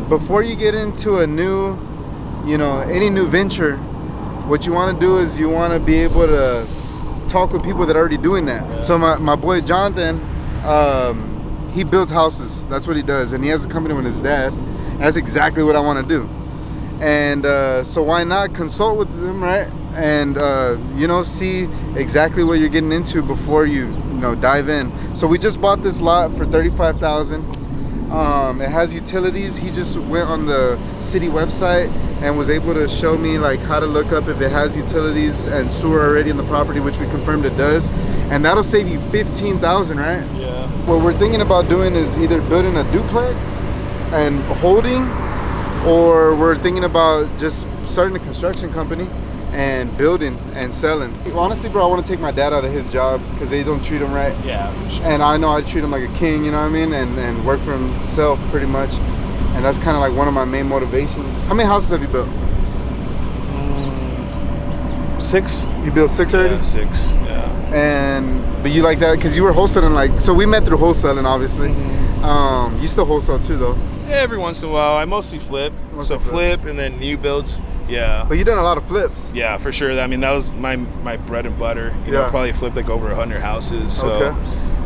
before you get into a new, any new venture, what you want to do is you want to be able to talk with people that are already doing that. Yeah. So my boy Jonathan, he builds houses. That's what he does, and he has a company with his dad. That's exactly what I want to do. And so why not consult with them, right? And see exactly what you're getting into before you dive in. So we just bought this lot for $35,000. It has utilities. He just went on the city website and was able to show me like how to look up if it has utilities and sewer already in the property, which we confirmed it does. And that'll save you $15,000, right? Yeah. What we're thinking about doing is either building a duplex and holding, or we're thinking about just starting a construction company and building and selling. Honestly, bro, I want to take my dad out of his job because they don't treat him right. Yeah, for sure. And I know I treat him like a king, you know what I mean? And work for himself pretty much. And that's kind of like one of my main motivations. How many houses have you built? 6. You built 6 already? Yeah, 6, yeah. But you like that because you were wholesaling, so we met through wholesaling, obviously. You still wholesale too, though? Yeah, every once in a while. I mostly flip. Flip and then new builds. Yeah. But you done a lot of flips. Yeah, for sure. I mean, that was my bread and butter. You know, probably flipped like over 100 houses. So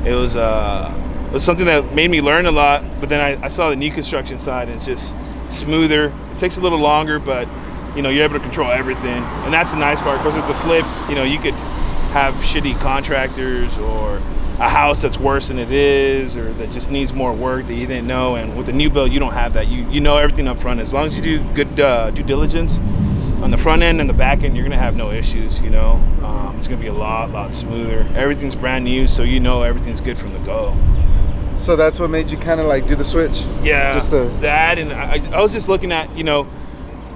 it was something that made me learn a lot. But then I saw the new construction side, and it's just smoother. It takes a little longer, but you're able to control everything, and that's the nice part. Because with the flip, you could have shitty contractors or a house that's worse than it is, or that just needs more work that you didn't know. And with the new build, you don't have that. You know everything up front. As long as you do good due diligence on the front end and the back end, you're gonna have no issues. It's gonna be a lot smoother. Everything's brand new, so everything's good from the go. So that's what made you kind of like do the switch? Yeah, that, and I was just looking at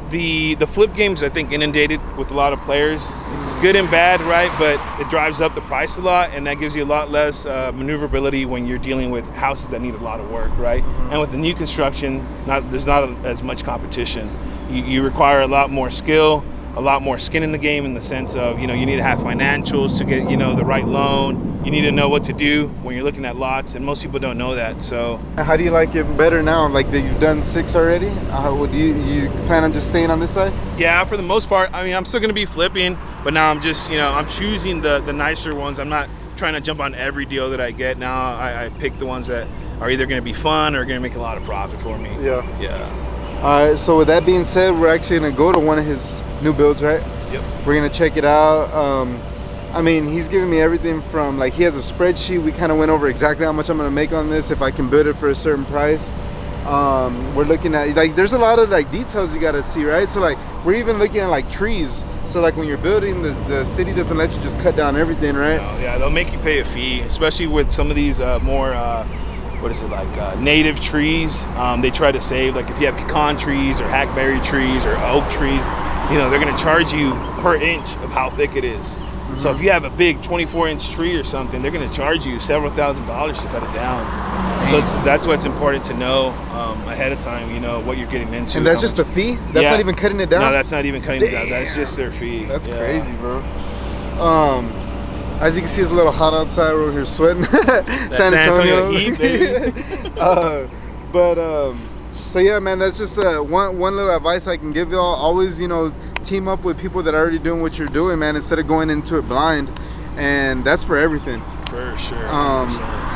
the flip game's, I think, inundated with a lot of players. It's good and bad, right? But it drives up the price a lot, and that gives you a lot less maneuverability when you're dealing with houses that need a lot of work, right? Mm-hmm. And with the new construction, there's not as much competition. You require a lot more skill, a lot more skin in the game, in the sense of you need to have financials to get the right loan. You need to know what to do when you're looking at lots, and most people don't know that. So how do you like it better now, like that you've done 6 already? Would you plan on just staying on this side? Yeah, for the most part. I mean, I'm still going to be flipping, but now I'm just I'm choosing the nicer ones. I'm not trying to jump on every deal that I get. Now I pick the ones that are either going to be fun or going to make a lot of profit for me. Yeah. All right, so with that being said, we're actually going to go to one of his new builds, right? Yep. We're going to check it out. I mean, he's giving me everything from, he has a spreadsheet. We kind of went over exactly how much I'm going to make on this if I can build it for a certain price. We're looking at, there's a lot of, details you got to see, right? So, we're even looking at, trees. So, when you're building, the city doesn't let you just cut down everything, right? No, yeah, they'll make you pay a fee, especially with some of these more... native trees. They try to save, if you have pecan trees or hackberry trees or oak trees, they're going to charge you per inch of how thick it is. Mm-hmm. So if you have a big 24-inch tree or something, they're going to charge you several $1,000s to cut it down. So that's why it's important to know ahead of time, what you're getting into. And that's just the fee? That's not even cutting it down? No, that's not even cutting it down. That's just their fee. That's crazy, bro. As you can see, it's a little hot outside. We're here sweating. San Antonio heat, baby. So yeah, man, that's just one little advice I can give y'all. Always, team up with people that are already doing what you're doing, man, instead of going into it blind. And that's for everything. For sure.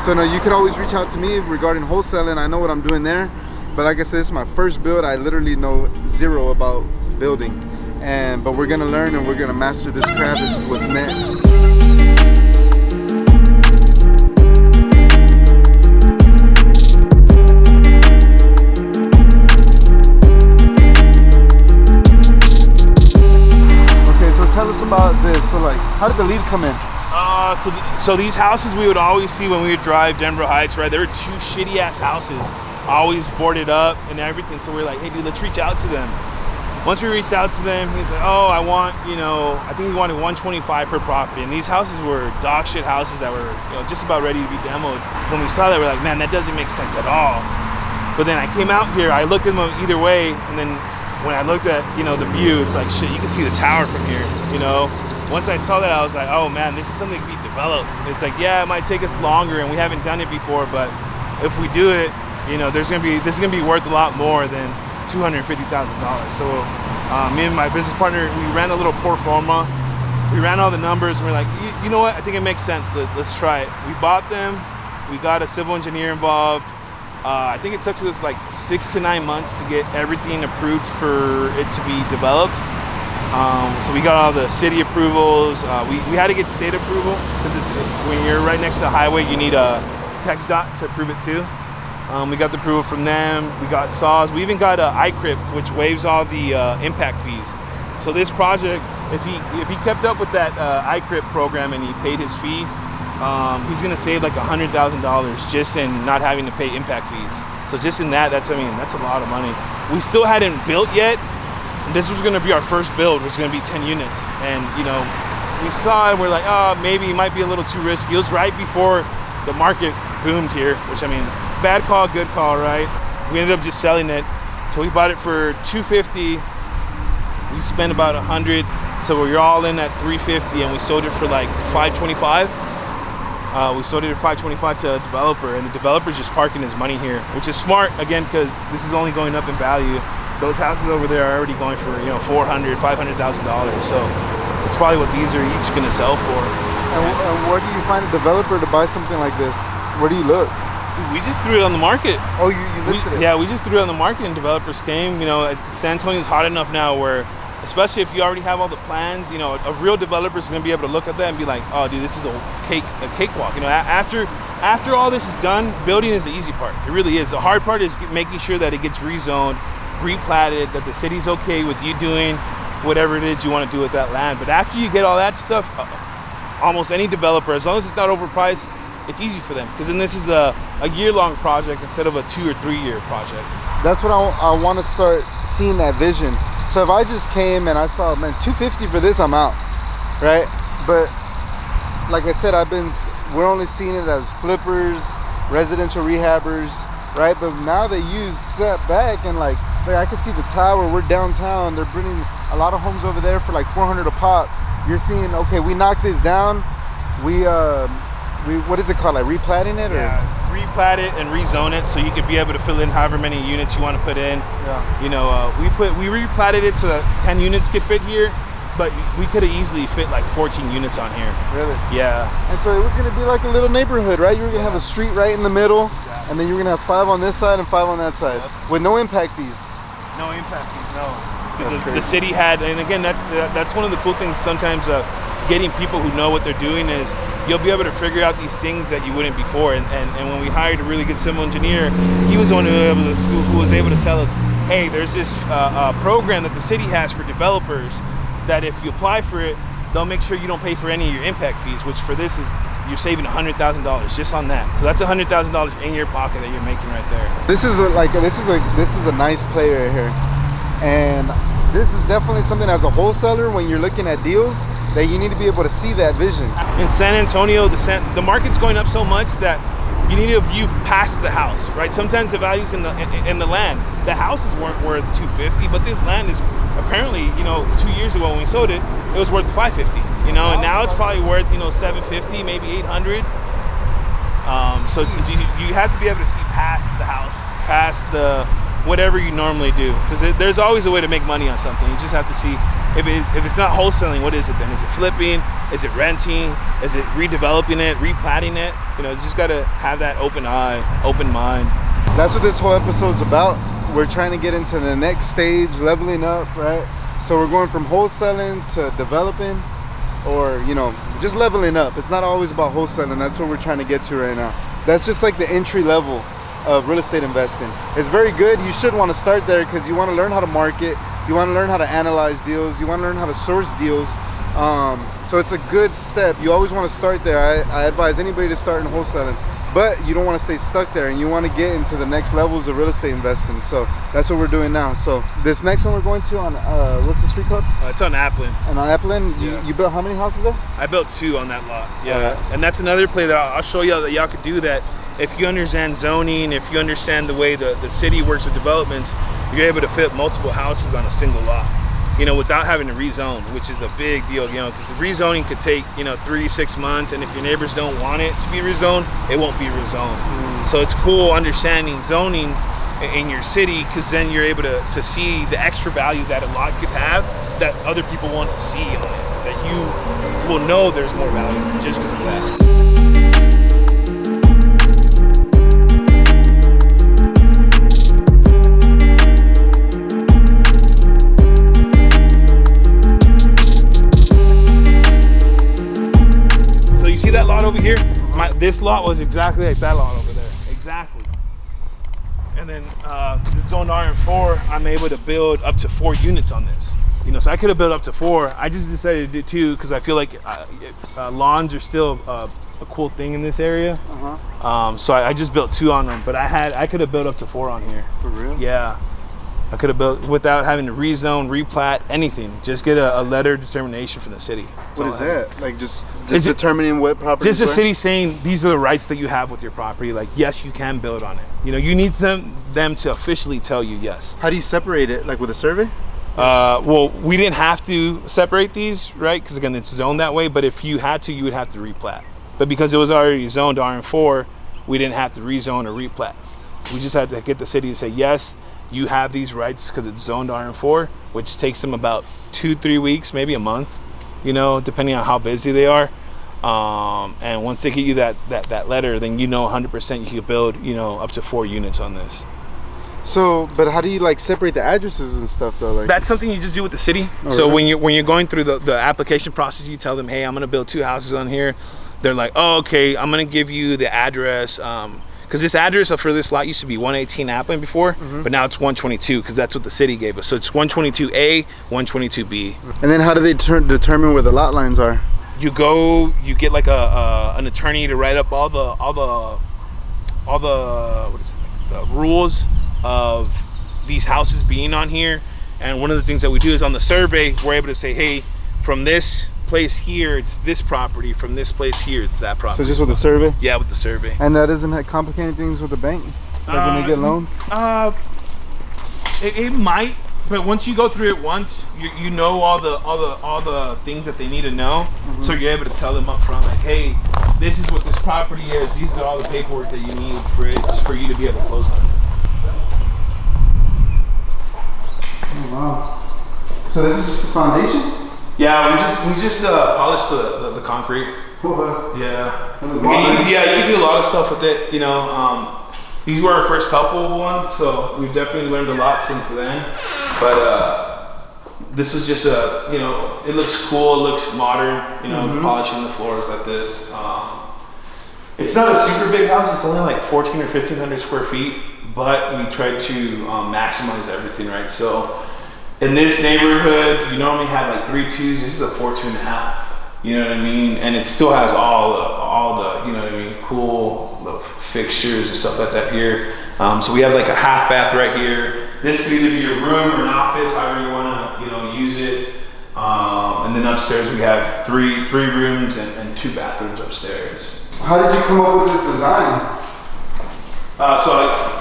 So no, you could always reach out to me regarding wholesaling. I know what I'm doing there. But like I said, this is my first build. I literally know zero about building. But we're gonna learn and we're gonna master this craft. This is what's next. Tell us about this. So how did the lead come in? So these houses we would always see when we would drive Denver Heights, right? There were 2 shitty ass houses, always boarded up and everything. So we're like, hey dude, let's reach out to them. Once we reached out to them, he's like, oh, I want, I think he wanted $125 per property. And these houses were dog shit houses that were, just about ready to be demoed. When we saw that, we're like, man, that doesn't make sense at all. But then I came out here, I looked at them either way, and then when I looked at, the view, it's like, shit, you can see the tower from here, Once I saw that, I was like, oh man, this is something to be developed. It's like, yeah, it might take us longer and we haven't done it before, but if we do it, this is gonna be worth a lot more than $250,000. So me and my business partner, we ran a little pro forma. We ran all the numbers, and we're like, you know what? I think it makes sense. Let's try it. We bought them. We got a civil engineer involved. I think it took us like 6 to 9 months to get everything approved for it to be developed. So we got all the city approvals. We had to get state approval because when you're right next to the highway, you need a text dot to approve it too. We got the approval from them. We got saws. We even got ICRIP, which waives all the impact fees. So this project, if he kept up with that ICRIP program and he paid his fee, he's gonna save like $100,000 just in not having to pay impact fees. So just in that's a lot of money. We still hadn't built yet. This was gonna be our first build, which was gonna be 10 units. And we saw it, we're like, oh, maybe it might be a little too risky. It was right before the market boomed here, which bad call, good call, right? We ended up just selling it. So we bought it for $250. We spent about $100. So we're all in at $350, and we sold it for like $525. We sold it at $525 to a developer, and the developer's just parking his money here, which is smart, again, because this is only going up in value. Those houses over there are already going for $400,000, $500,000. So it's probably what these are each going to sell for. And where do you find a developer to buy something like this? Where do you look? We just threw it on the market. Oh, you listed it? Yeah, we just threw it on the market, and developers came. San Antonio's hot enough now where, especially if you already have all the plans, a real developer is going to be able to look at that and be like, oh, dude, this is a cakewalk. After all this is done, building is the easy part. It really is. The hard part is making sure that it gets rezoned, replatted, that the city's okay with you doing whatever it is you want to do with that land. But after you get all that stuff, almost any developer, as long as it's not overpriced, it's easy for them, because then this is a year-long project instead of a 2 or 3 year project. That's what I want to start seeing, that vision. So if I just came and I saw, man, $250 for this, I'm out, right? But like I said, we're only seeing it as flippers, residential rehabbers, right? But now they use setback, and like I can see the tower. We're downtown. They're bringing a lot of homes over there for like $400 a pop. You're seeing, okay, we knocked this down. We what is it called? Like replatting it, or? Yeah, replat it and rezone it so you could be able to fill in however many units you want to put in. Yeah. We replatted it so that 10 units could fit here, but we could have easily fit like 14 units on here. Really? Yeah. And so it was going to be like a little neighborhood, right? You were going to have a street right in the middle, exactly. And then you were going to have 5 on this side and 5 on that side, with no impact fees. No impact fees, no. Because the city had, and again, that's one of the cool things sometimes getting people who know what they're doing is you'll be able to figure out these things that you wouldn't before. And when we hired a really good civil engineer, he was the one who was able to tell us, hey, there's this program that the city has for developers that if you apply for it, they'll make sure you don't pay for any of your impact fees, which for this is you're saving $100,000 just on that. So that's $100,000 in your pocket that you're making right there. This is a nice play right here. And this is definitely something as a wholesaler, when you're looking at deals, that you need to be able to see that vision. In San Antonio, the market's going up so much that you need to view past the house, right? Sometimes the values in the land, the houses weren't worth $250, but this land is apparently, 2 years ago when we sold it, it was worth $550, and now it's probably worth, $750, maybe $800. So you have to be able to see past the house, past the whatever you normally do, because there's always a way to make money on something. You just have to see if it's not wholesaling, what is it then? Is it flipping? Is it renting? Is it redeveloping it, replatting it? You just got to have that open eye, open mind. That's what this whole episode's about. We're trying to get into the next stage, leveling up, right? So we're going from wholesaling to developing, or just leveling up. It's not always about wholesaling. That's what we're trying to get to right now. That's just like the entry level of real estate investing. It's very good. You should want to start there because you want to learn how to market, you want to learn how to analyze deals, you want to learn how to source deals. So it's a good step. You always want to start there. I advise anybody to start in wholesaling, but you don't want to stay stuck there, and you want to get into the next levels of real estate investing. So that's what we're doing now. So this next one we're going to on what's the street called? It's on Applin. And on Applin, yeah. You built how many houses there? I built 2 on that lot. Yeah, and that's another play that I'll show you that y'all could do that. If you understand zoning, if you understand the way the city works with developments, you're able to fit multiple houses on a single lot, without having to rezone, which is a big deal, because the rezoning could take, 3 to 6 months, and if your neighbors don't want it to be rezoned, it won't be rezoned. So it's cool understanding zoning in your city, because then you're able to see the extra value that a lot could have that other people won't see on it, that you will know there's more value just because of that. That lot over here, this lot was exactly like that lot over there, exactly. And then the zone R4, I'm able to build up to 4 units on this. You know, so I could have built up to 4. I just decided to do 2 because I feel like lawns are still a cool thing in this area. So I just built 2 on them, but I could have built up to 4 on here. For real? Yeah. I could have built without having to rezone, replat, anything. Just get a letter of determination from the city. What is that? Like just determining what property? Just the city saying these are the rights that you have with your property. Like, yes, you can build on it. You know, you need them to officially tell you yes. How do you separate it? Like with a survey? Well, we didn't have to separate these, right? Because again, it's zoned that way. But if you had to, you would have to replat. But because it was already zoned RM4, we didn't have to rezone or replat. We just had to get the city to say yes, you have these rights because it's zoned RM4, which takes them about 2-3 weeks, maybe a month, you know, depending on how busy they are. And once they get you that letter, then you know 100% you can build, you know, up to 4 units on this. So, but how do you like separate the addresses and stuff though? Like that's something you just do with the city. So really? when you're going through the application process, you tell them, hey, I'm gonna build 2 houses on here. They're like, oh, okay, I'm gonna give you the address. Because this address for this lot used to be 118 Appleton before, but now it's 122 because that's what the city gave us. So it's 122A, 122B. And then how do they determine where the lot lines are? You get like an attorney to write up all the what is it, the rules of these houses being on here. And one of the things that we do is on the survey, we're able to say, hey, from this place here, it's this property. From this place here, it's that property. So just with the survey? Yeah, with the survey. And that doesn't complicate things with the bank? Like when they get loans? It might, but once you go through it once, you know all the things that they need to know. So you're able to tell them up front, like, hey, this is what this property is. These are all the paperwork that you need for you to be able to close on it. Oh, wow. So this is just the foundation? Yeah, we just polished the concrete. Yeah. Yeah, you can do a lot of stuff with it. You know, these were our first couple ones, so we've definitely learned a lot since then. But this was just you know, it looks cool, it looks modern. You know, polishing the floors like this. It's not a super big house. It's only like 1,400 or 1,500 square feet, but we tried to maximize everything, right? So in this neighborhood, you normally have like 3 2s. This is a 4 2.5. You know what I mean? And it still has all the you know what I mean, cool little fixtures and stuff like that here. So we have like a half bath right here. This could either be a room or an office, however you want to, you know, use it. And then upstairs we have three rooms and 2 bathrooms upstairs. How did you come up with this design? So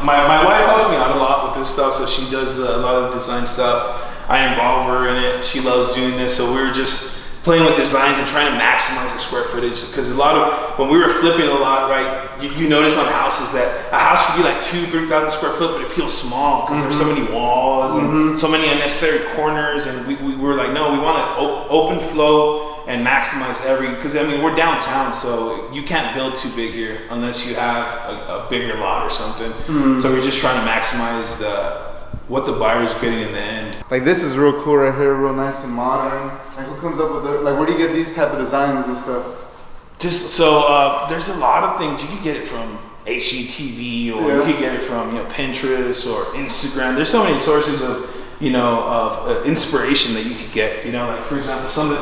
my wife helps me out a lot with this stuff, so she does a lot of design stuff. I involve her in it. She loves doing this, so we were just playing with designs and trying to maximize the square footage, because a lot of, when we were flipping a lot, right, you notice on houses that a house could be like 2,000-3,000 square foot, but it feels small because there's so many walls and so many unnecessary corners, and we were like, no, we want to open flow and maximize because I mean, we're downtown, so you can't build too big here unless you have a bigger lot or something. So we're just trying to maximize what the buyer's getting in the end. Like this is real cool right here, real nice and modern. Like who comes up with it? Like where do you get these type of designs and stuff? Just so there's a lot of things. You could get it from HGTV, or you could get it from, you know, Pinterest or Instagram. There's so many sources of, you know, of inspiration that you could get. You know, like for example, some of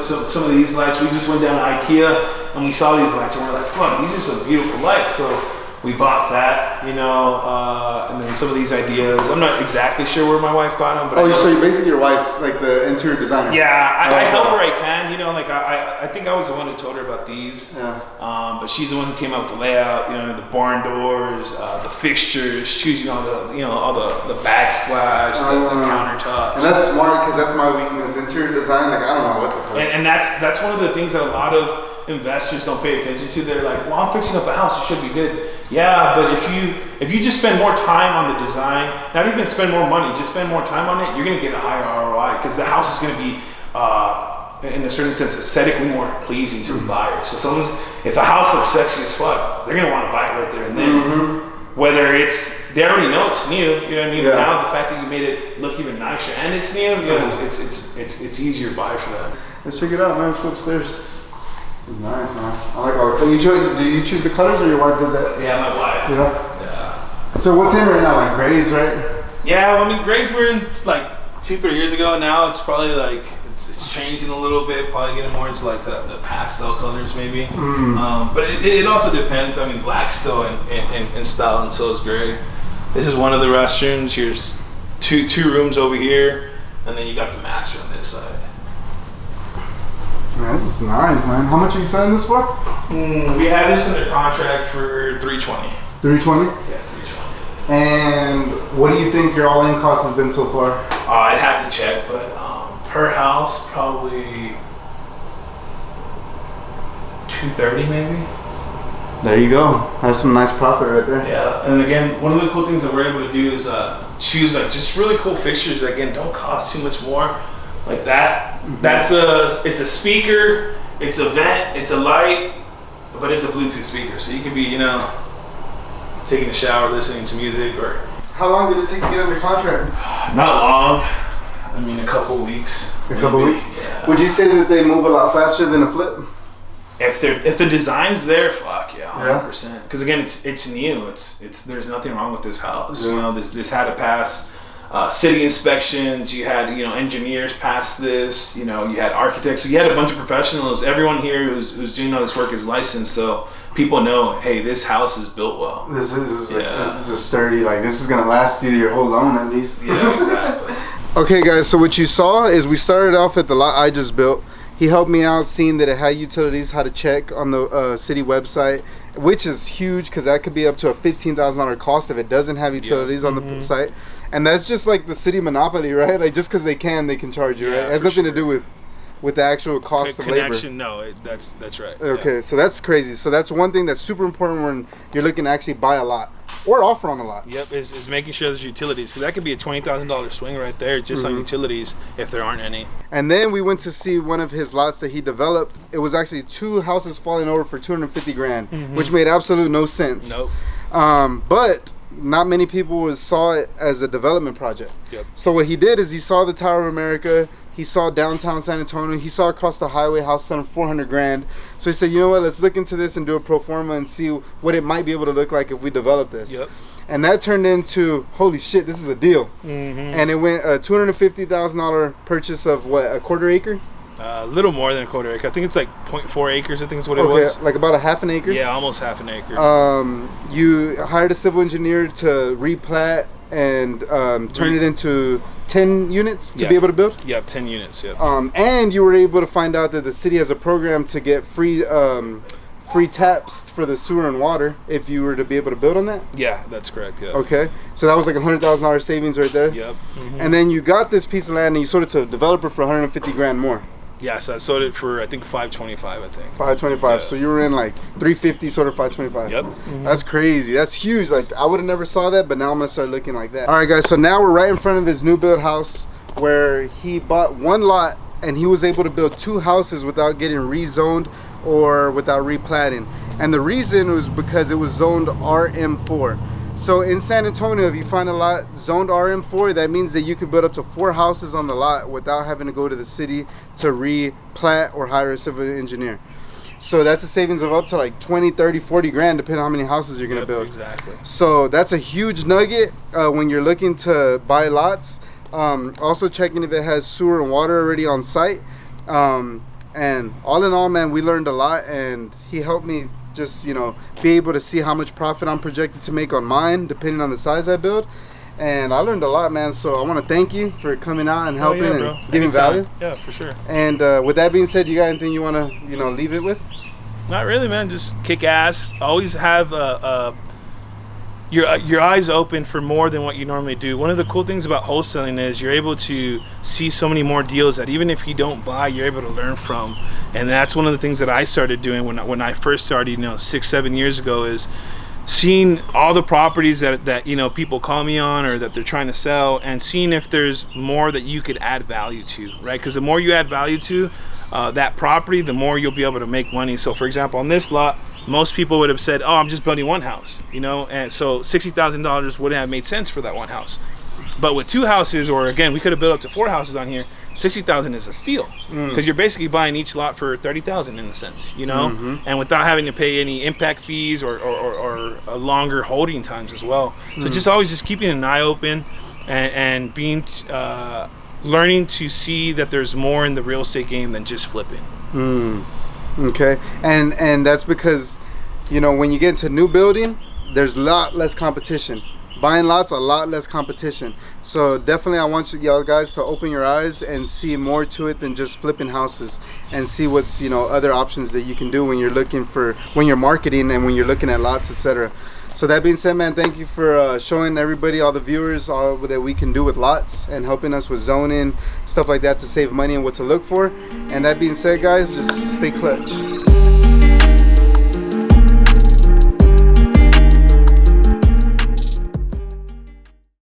these lights. We just went down to IKEA and we saw these lights and we're like, fuck, these are some beautiful lights. So we bought that, you know, and then some of these ideas. I'm not exactly sure where my wife got them, but so you're basically your wife's like the interior designer. Yeah, I help where I can, you know, like I think I was the one who told her about these. Yeah. But she's the one who came up with the layout, you know, the barn doors, the fixtures, choosing all the, you know, all the backsplash, the countertops. And that's smart because that's my weakness, interior design. Like I don't know what the fuck. And that's one of the things that a lot of investors don't pay attention to. They're like, well, I'm fixing up a house, it should be good. Yeah, but if you just spend more time on the design, not even spend more money, just spend more time on it, you're gonna get a higher ROI because the house is gonna be in a certain sense aesthetically more pleasing to the buyer. So if the house looks sexy as fuck, they're gonna want to buy it right there and then. Whether they already know it's new, you know what I mean? Now the fact that you made it look even nicer and it's new, it's easier to buy for them. Let's check it out, man. Let's go upstairs. It's nice, man. I like all the colors. Do you choose the colors or your wife does that? Yeah, my wife. Yeah. So what's in right now? Like grays, right? Yeah, well, I mean, grays were in like 2-3 years ago. Now it's probably like it's changing a little bit. Probably getting more into like the pastel colors maybe. But it also depends. I mean, black's still in style, and so is gray. This is one of the restrooms. Here's two rooms over here, and then you got the master on this side. Man, this is nice, man. How much are you selling this for? We had this under contract for $320. $320? Yeah, $320. And what do you think your all-in cost has been so far? I'd have to check, but per house probably $230 maybe. There you go. That's some nice profit right there. Yeah, and again, one of the cool things that we're able to do is choose like just really cool fixtures that again don't cost too much more. Like that. It's a speaker, it's a vent, it's a light, but it's a Bluetooth speaker. So you could be, taking a shower, listening to music, or. How long did it take to get under contract? Not long. I mean, a couple weeks. A couple weeks? Yeah. Would you say that they move a lot faster than a flip? If the design's there, fuck yeah, 100%. Because again, it's new. It's there's nothing wrong with this house. Yeah. This had to pass city inspections. You had engineers pass this. You had architects. So you had a bunch of professionals. Everyone here who's doing all this work is licensed. So people know, hey, this house is built well. This is a sturdy. Like this is gonna last you your whole loan at least. Yeah, exactly. Okay, guys. So what you saw is we started off at the lot I just built. He helped me out seeing that it had utilities, how to check on the city website, which is huge because that could be up to a $15,000 cost if it doesn't have utilities on the site. And that's just like the city monopoly, right? Like just because they can charge you, right? It has nothing to do with the actual cost of labor. No, that's right. Okay, so that's crazy. So that's one thing that's super important when you're looking to actually buy a lot or offer on a lot. Yep, is making sure there's utilities, because that could be a $20,000 swing right there just on utilities if there aren't any. And then we went to see one of his lots that he developed. It was actually 2 houses falling over for $250,000, which made absolute no sense. Nope. But not many people saw it as a development project. Yep. So what he did is he saw the Tower of America. He saw downtown San Antonio. He saw across the highway house selling $400,000. So he said, you know what? Let's look into this and do a pro forma and see what it might be able to look like if we develop this. Yep. And that turned into, holy shit, this is a deal. And it went a $250,000 purchase of what, a quarter acre? A little more than a quarter acre. I think it's like 0.4 acres. I think is what it was. Like about a half an acre. Yeah, almost half an acre. You hired a civil engineer to replat and turn it into 10 units to be able to build? Yep, 10 units, yep. And you were able to find out that the city has a program to get free taps for the sewer and water if you were to be able to build on that? Yeah, that's correct, yeah. Okay, so that was like $100,000 savings right there? Yep. And then you got this piece of land and you sold it to a developer for $150,000 more? Yes, I sold it for, I think, $525, I think. $525, yeah. So you were in like $350, sort of $525. Yep. That's crazy. That's huge. Like I would have never saw that, but now I'm gonna start looking like that. All right, guys. So now we're right in front of his new build house, where he bought 1 lot and he was able to build 2 houses without getting rezoned or without replatting. And the reason was because it was zoned RM4. So in San Antonio, if you find a lot zoned RM4, that means that you could build up to 4 houses on the lot without having to go to the city to replat or hire a civil engineer. So that's a savings of up to like 20, 30, 40 grand, depending on how many houses you're gonna build. Exactly. So that's a huge nugget when you're looking to buy lots. Also checking if it has sewer and water already on site. And all in all, man, we learned a lot, and he helped me just be able to see how much profit I'm projected to make on mine depending on the size I build. And I learned a lot, man, so I want to thank you for coming out and helping and giving value. Yeah, for sure. And with that being said, you got anything you want to leave it with? Not really, man. Just kick ass. Always have your eyes open for more than what you normally do. One of the cool things about wholesaling is you're able to see so many more deals that even if you don't buy, you're able to learn from. And that's one of the things that I started doing when I first started, 6-7 years ago, is seeing all the properties that people call me on or that they're trying to sell, and seeing if there's more that you could add value to, right? Because the more you add value to that property, the more you'll be able to make money. So for example, on this lot, most people would have said, oh, I'm just building one house, and so $60,000 wouldn't have made sense for that one house. But with 2 houses, or again, we could have built up to 4 houses on here, $60,000 is a steal, because you're basically buying each lot for $30,000 in a sense, and without having to pay any impact fees or longer holding times as well. So just always just keeping an eye open and being learning to see that there's more in the real estate game than just flipping. Okay, and that's because when you get into new building, there's a lot less competition. Buying lots, a lot less competition. So definitely I want y'all guys to open your eyes and see more to it than just flipping houses, and see what's other options that you can do when you're marketing and when you're looking at lots, etc. So that being said, man, thank you for showing everybody, all the viewers, all that we can do with lots and helping us with zoning, stuff like that, to save money and what to look for. And that being said, guys, just stay clutch.